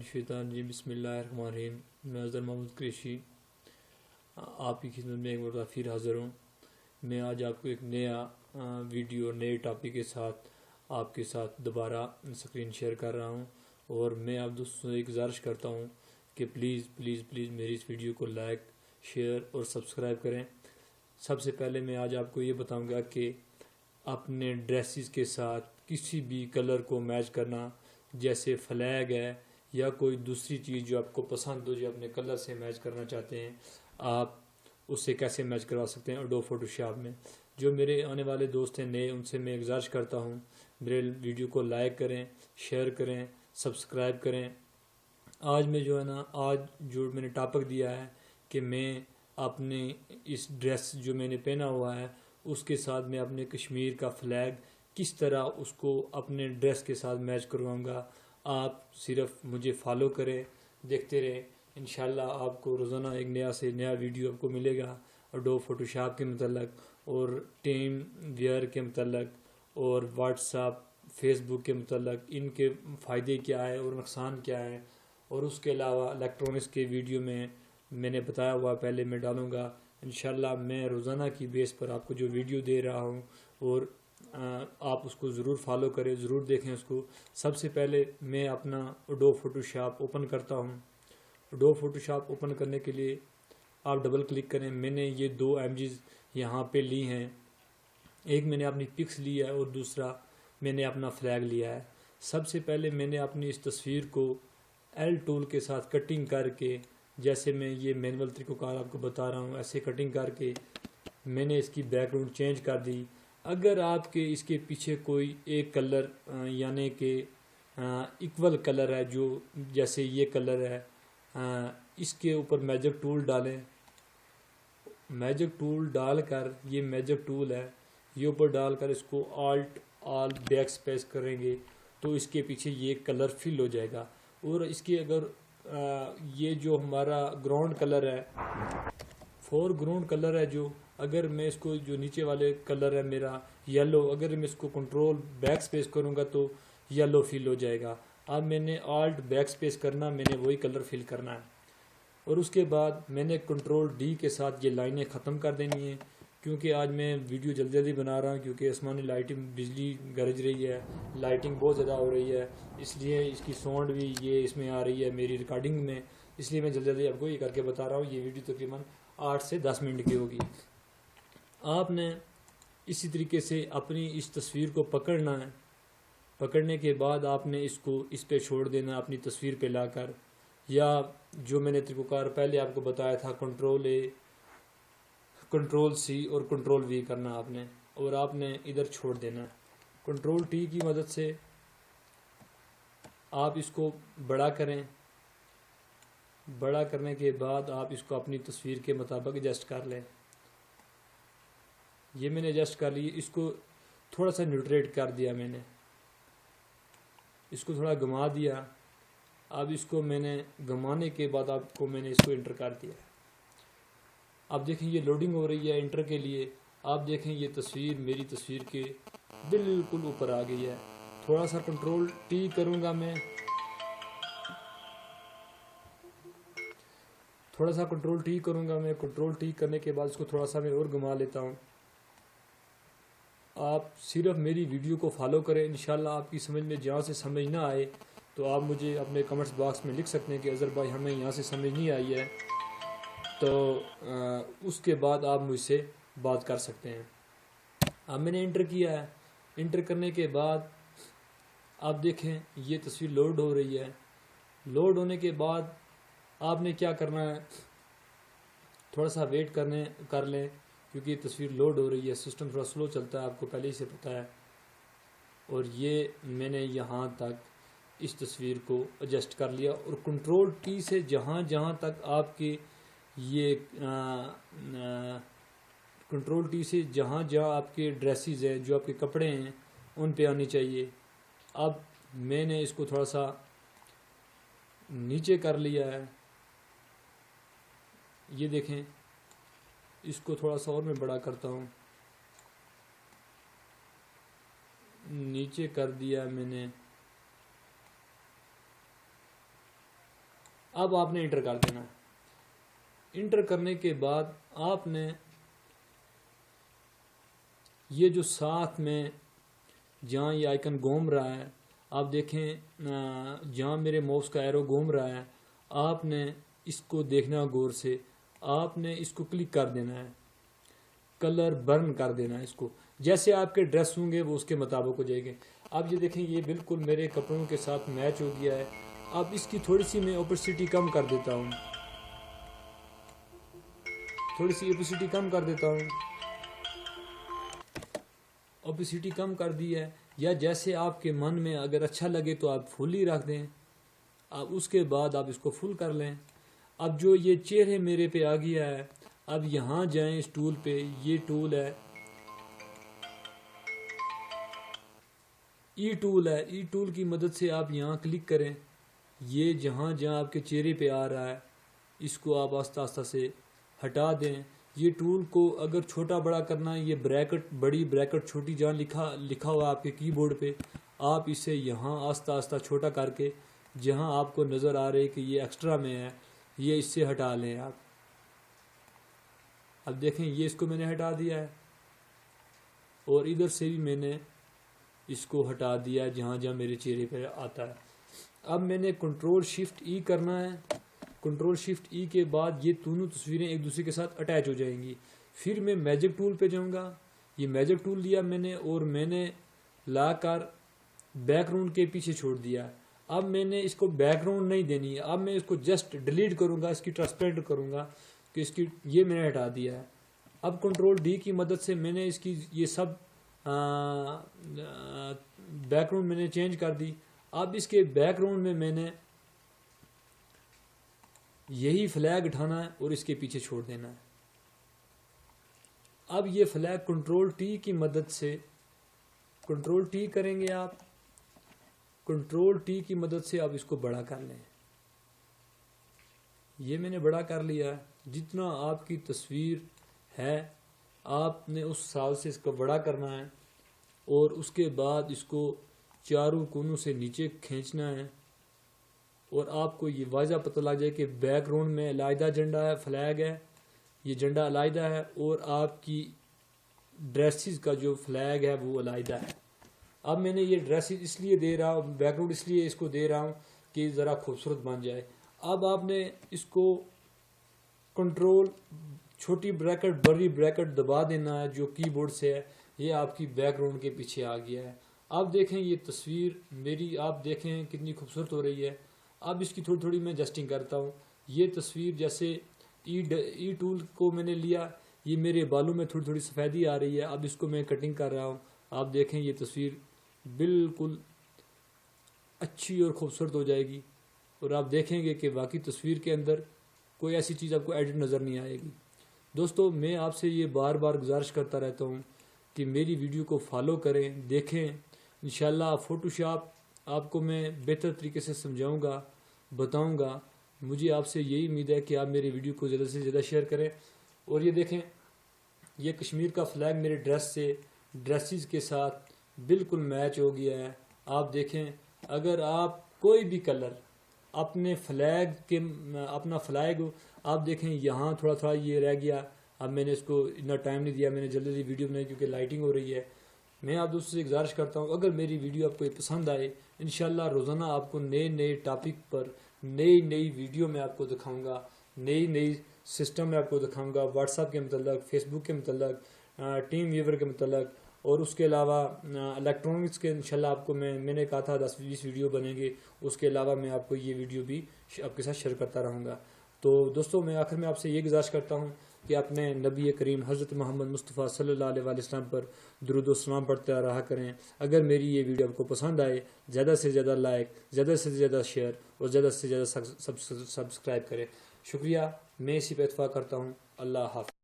शैतान जी बिस्मिल्लाहिर्रहमानिर्रहीम। मैं अज़हर मोहम्मद कुरैशी आपकी खिदमत में एक बार फिर हाज़िर हूँ। मैं आज आपको एक नया वीडियो नए टॉपिक के साथ आपके साथ दोबारा स्क्रीन शेयर कर रहा हूँ और मैं आप दोस्तों से गुजारिश करता हूँ कि प्लीज़ प्लीज़ प्लीज़ मेरी इस वीडियो को लाइक शेयर और सब्सक्राइब करें। सबसे पहले मैं आज आपको ये बताऊँगा कि अपने ड्रेसेस के साथ किसी भी कलर को मैच करना, जैसे फ्लैग है या कोई दूसरी चीज़ जो आपको पसंद हो, जो अपने कलर से मैच करना चाहते हैं, आप उससे कैसे मैच करवा सकते हैं एडोब फोटोशॉप में। जो मेरे आने वाले दोस्त हैं नए, उनसे मैं गुजारिश करता हूँ मेरे वीडियो को लाइक करें, शेयर करें, सब्सक्राइब करें। आज मैं जो है ना, आज जो मैंने टॉपिक दिया है कि मैं अपने इस ड्रेस जो मैंने पहना हुआ है उसके साथ मैं अपने कश्मीर का फ्लैग किस तरह उसको अपने ड्रेस के साथ मैच करवाऊँगा। आप सिर्फ मुझे फॉलो करें, देखते रहें। इंशाल्लाह आपको रोज़ाना एक नया से नया वीडियो आपको मिलेगा एडोब फोटोशॉप के मतलब और टीम वेयर के मतलब और व्हाट्सएप फेसबुक के मतलब, इनके फ़ायदे क्या है और नुकसान क्या है। और उसके अलावा इलेक्ट्रॉनिक्स के वीडियो में मैंने बताया हुआ पहले मैं डालूँगा। इंशाल्लाह मैं रोज़ाना की बेस पर आपको जो वीडियो दे रहा हूँ और आप उसको ज़रूर फॉलो करें, ज़रूर देखें उसको। सबसे पहले मैं अपना एडोब फोटोशॉप ओपन करता हूँ। एडोब फोटोशॉप ओपन करने के लिए आप डबल क्लिक करें। मैंने ये दो इमेजेस यहाँ पे ली हैं, एक मैंने अपनी पिक्स लिया है और दूसरा मैंने अपना फ्लैग लिया है। सबसे पहले मैंने अपनी इस तस्वीर को एल टूल के साथ कटिंग करके, जैसे मैं ये मैनुअल तरीक़ाकार आपको बता रहा हूँ, ऐसे कटिंग करके मैंने इसकी बैकग्राउंड चेंज कर दी। अगर आपके इसके पीछे कोई एक कलर यानी कि इक्वल कलर है, जो जैसे ये कलर है, इसके ऊपर मैजिक टूल डालें। मैजिक टूल डालकर, ये मैजिक टूल है, ये ऊपर डालकर इसको ऑल बैक स्पेस करेंगे तो इसके पीछे ये कलर फिल हो जाएगा। और इसके अगर ये जो हमारा ग्राउंड कलर है, फोरग्राउंड कलर है, जो अगर मैं इसको जो नीचे वाले कलर है मेरा येलो, अगर मैं इसको कंट्रोल बैक स्पेस करूँगा तो येलो फिल हो जाएगा। अब मैंने ऑल्ट बैक स्पेस करना, मैंने वही कलर फिल करना है। और उसके बाद मैंने कंट्रोल डी के साथ ये लाइनें ख़त्म कर देनी है, क्योंकि आज मैं वीडियो जल्दी जल्दी बना रहा हूँ क्योंकि आसमानी लाइटिंग बिजली गरज रही है, लाइटिंग बहुत ज़्यादा हो रही है, इसलिए इसकी साउंड भी ये इसमें आ रही है मेरी रिकॉर्डिंग में, इसलिए मैं जल्दी जल्दी आपको ये करके बता रहा हूँ। ये वीडियो तकरीबन 8 से 10 मिनट की होगी। आपने इसी तरीके से अपनी इस तस्वीर को पकड़ना है। पकड़ने के बाद आपने इसको इस पे छोड़ देना अपनी तस्वीर पे लाकर, या जो मैंने तरीक़ाकार पहले आपको बताया था, कंट्रोल ए, कंट्रोल सी और कंट्रोल वी करना आपने, और आपने इधर छोड़ देना। कंट्रोल टी की मदद से आप इसको बड़ा करें। बड़ा करने के बाद आप इसको अपनी तस्वीर के मुताबिक एडजस्ट कर लें। ये मैंने एडजस्ट कर ली। इसको थोड़ा सा न्यूट्रेट कर दिया मैंने, इसको थोड़ा घुमा दिया। अब इसको मैंने घुमाने के बाद आपको मैंने इसको इंटर कर दिया। अब देखें ये लोडिंग हो रही है इंटर के लिए। आप देखें ये तस्वीर मेरी तस्वीर के बिल्कुल ऊपर आ गई है। थोड़ा सा कंट्रोल टी करूँगा मैं, थोड़ा सा कंट्रोल टी करूँगा मैं। कंट्रोल टी करने के बाद इसको थोड़ा सा मैं और घुमा लेता हूँ। आप सिर्फ मेरी वीडियो को फॉलो करें। इंशाल्लाह आपकी समझ में जहाँ से समझ ना आए तो आप मुझे अपने कमेंट्स बॉक्स में लिख सकते हैं कि अज़हर भाई हमें यहाँ से समझ नहीं आई है, तो उसके बाद आप मुझसे बात कर सकते हैं। अब मैंने इंटर किया है। इंटर करने के बाद आप देखें ये तस्वीर लोड हो रही है। लोड होने के बाद आपने क्या करना है, थोड़ा सा वेट कर लें क्योंकि तस्वीर लोड हो रही है। सिस्टम थोड़ा स्लो चलता है, आपको पहले ही से पता है। और ये मैंने यहाँ तक इस तस्वीर को एडजस्ट कर लिया और कंट्रोल टी से जहाँ जहाँ तक आपके ये कंट्रोल टी से जहाँ जहाँ आपके ड्रेसेस हैं, जो आपके कपड़े हैं, उन पे आनी चाहिए। अब मैंने इसको थोड़ा सा नीचे कर लिया है। ये देखें, इसको थोड़ा सा और मैं बड़ा करता हूँ। नीचे कर दिया मैंने। اب آپ نے انٹر کر دینا ہے۔ انٹر کرنے کے بعد آپ نے یہ جو ساتھ میں جہاں یہ آئیکن گھوم رہا ہے، آپ دیکھیں جہاں میرے ماؤس کا ایرو گھوم رہا ہے، آپ نے اس کو دیکھنا غور سے، آپ نے اس کو کلک کر دینا ہے، کلر برن کر دینا ہے اس کو، جیسے آپ کے ڈریس ہوں گے وہ اس کے مطابق ہو جائے گے۔ اب یہ دیکھیں یہ بالکل میرے کپڑوں کے ساتھ میچ ہو گیا ہے۔ اب اس کی تھوڑی سی میں اوپیسٹی کم کر دیتا ہوں، تھوڑی سی اوپیسٹی کم کر دیتا ہوں، اوپیسٹی کم کر دی ہے، یا جیسے آپ کے من میں اگر اچھا لگے تو آپ فل ہی رکھ دیں، اب اس کے بعد آپ اس کو فل کر لیں۔ اب جو یہ چہرے میرے پہ آ گیا ہے، اب یہاں جائیں اس ٹول پہ، یہ ٹول ہے ای ٹول ہے، ای ٹول کی مدد سے آپ یہاں کلک کریں، یہ جہاں جہاں آپ کے چہرے پہ آ رہا ہے اس کو آپ آہستہ آہستہ سے ہٹا دیں۔ یہ ٹول کو اگر چھوٹا بڑا کرنا ہے، یہ بریکٹ بڑی بریکٹ چھوٹی جہاں لکھا ہوا آپ کے کی بورڈ پہ، آپ اسے یہاں آہستہ آہستہ چھوٹا کر کے جہاں آپ کو نظر آ رہے کہ یہ ایکسٹرا میں ہے، یہ اس سے ہٹا لیں آپ۔ اب دیکھیں یہ اس کو میں نے ہٹا دیا ہے، اور ادھر سے بھی میں نے اس کو ہٹا دیا جہاں جہاں میرے چہرے پہ آتا ہے۔ اب میں نے کنٹرول شفٹ ای کرنا ہے، کنٹرول شفٹ ای کے بعد یہ دونوں تصویریں ایک دوسرے کے ساتھ اٹیچ ہو جائیں گی۔ پھر میں میجک ٹول پہ جاؤں گا، یہ میجک ٹول لیا میں نے، اور میں نے لا کر بیک گراؤنڈ کے پیچھے چھوڑ دیا۔ اب میں نے اس کو بیک گراؤنڈ نہیں دینی ہے، اب میں اس کو جسٹ ڈیلیٹ کروں گا، اس کی ٹرانسپیرنٹ کروں گا کہ اس کی یہ میں نے ہٹا دیا ہے۔ اب کنٹرول ڈی کی مدد سے میں نے اس کی یہ سب بیک گراؤنڈ میں نے چینج کر دی۔ اب اس کے بیک گراؤنڈ میں نے یہی فلیگ اٹھانا ہے اور اس کے پیچھے چھوڑ دینا ہے۔ اب یہ فلیگ کنٹرول ٹی کی مدد سے، کنٹرول ٹی کریں گے آپ، کنٹرول ٹی کی مدد سے آپ اس کو بڑا کر لیں۔ یہ میں نے بڑا کر لیا، جتنا آپ کی تصویر ہے آپ نے اس حساب سے اس کو بڑا کرنا ہے، اور اس کے بعد اس کو چاروں کونوں سے نیچے کھینچنا ہے، اور آپ کو یہ واضح پتہ لگ جائے کہ بیک گراؤنڈ میں علیحدہ جھنڈا ہے، فلیگ ہے، یہ جھنڈا علیحدہ ہے، اور آپ کی ڈریسز کا جو فلیگ ہے وہ علیحدہ ہے۔ اب میں نے یہ ڈریسز اس لیے دے رہا ہوں، بیک گراؤنڈ اس لیے اس کو دے رہا ہوں کہ ذرا خوبصورت بن جائے۔ اب آپ نے اس کو کنٹرول چھوٹی بریکٹ بڑی بریکٹ دبا دینا ہے جو کی بورڈ سے ہے، یہ آپ کی بیک گراؤنڈ کے پیچھے آ گیا ہے۔ اب دیکھیں یہ تصویر میری، آپ دیکھیں کتنی خوبصورت ہو رہی ہے۔ اب اس کی تھوڑی تھوڑی میں ایڈجسٹنگ کرتا ہوں۔ یہ تصویر جیسے ای ٹول کو میں نے لیا، یہ میرے بالوں میں تھوڑی تھوڑی سفیدی آ رہی ہے، اب اس کو میں کٹنگ کر رہا ہوں۔ آپ دیکھیں یہ تصویر بالکل اچھی اور خوبصورت ہو جائے گی، اور آپ دیکھیں گے کہ واقعی تصویر کے اندر کوئی ایسی چیز آپ کو ایڈٹ نظر نہیں آئے گی۔ دوستو میں آپ سے یہ بار بار گزارش کرتا رہتا ہوں کہ میری ویڈیو کو فالو کریں، دیکھیں، انشاءاللہ فوٹو شاپ آپ کو میں بہتر طریقے سے سمجھاؤں گا، بتاؤں گا۔ مجھے آپ سے یہی امید ہے کہ آپ میری ویڈیو کو زیادہ سے زیادہ شیئر کریں۔ اور یہ دیکھیں یہ کشمیر کا فلیگ میرے ڈریسز کے ساتھ بالکل میچ ہو گیا ہے۔ آپ دیکھیں اگر آپ کوئی بھی کلر اپنے اپنا فلیگ آپ دیکھیں یہاں تھوڑا تھوڑا یہ رہ گیا، اب میں نے اس کو اتنا ٹائم نہیں دیا، میں نے جلدی جلدی ویڈیو بنائی کیونکہ لائٹنگ ہو رہی ہے۔ میں آپ دوستوں سے گزارش کرتا ہوں اگر میری ویڈیو آپ کو پسند آئے، انشاءاللہ روزانہ آپ کو نئے ٹاپک پر نئی ویڈیو میں آپ کو دکھاؤں گا، نئی سسٹم میں آپ کو دکھاؤں گا، واٹس ایپ کے متعلق، فیس بک کے متعلق، ٹیم ویور کے متعلق، اور اس کے علاوہ الیکٹرانکس کے انشاءاللہ آپ کو میں نے کہا تھا 10-20 ویڈیو بنیں گے، اس کے علاوہ میں آپ کو یہ ویڈیو بھی آپ کے ساتھ شیئر کرتا رہوں گا۔ تو دوستوں میں آخر میں آپ سے یہ گزارش کرتا ہوں کہ اپنے نبی کریم حضرت محمد مصطفیٰ صلی اللہ علیہ وسلم پر درود و سلام پڑھتے رہا کریں۔ اگر میری یہ ویڈیو آپ کو پسند آئے زیادہ سے زیادہ لائک، زیادہ سے زیادہ شیئر اور زیادہ سے زیادہ سبسکرائب کریں۔ شکریہ، میں اسی پہ اتفاق کرتا ہوں۔ اللہ حافظ۔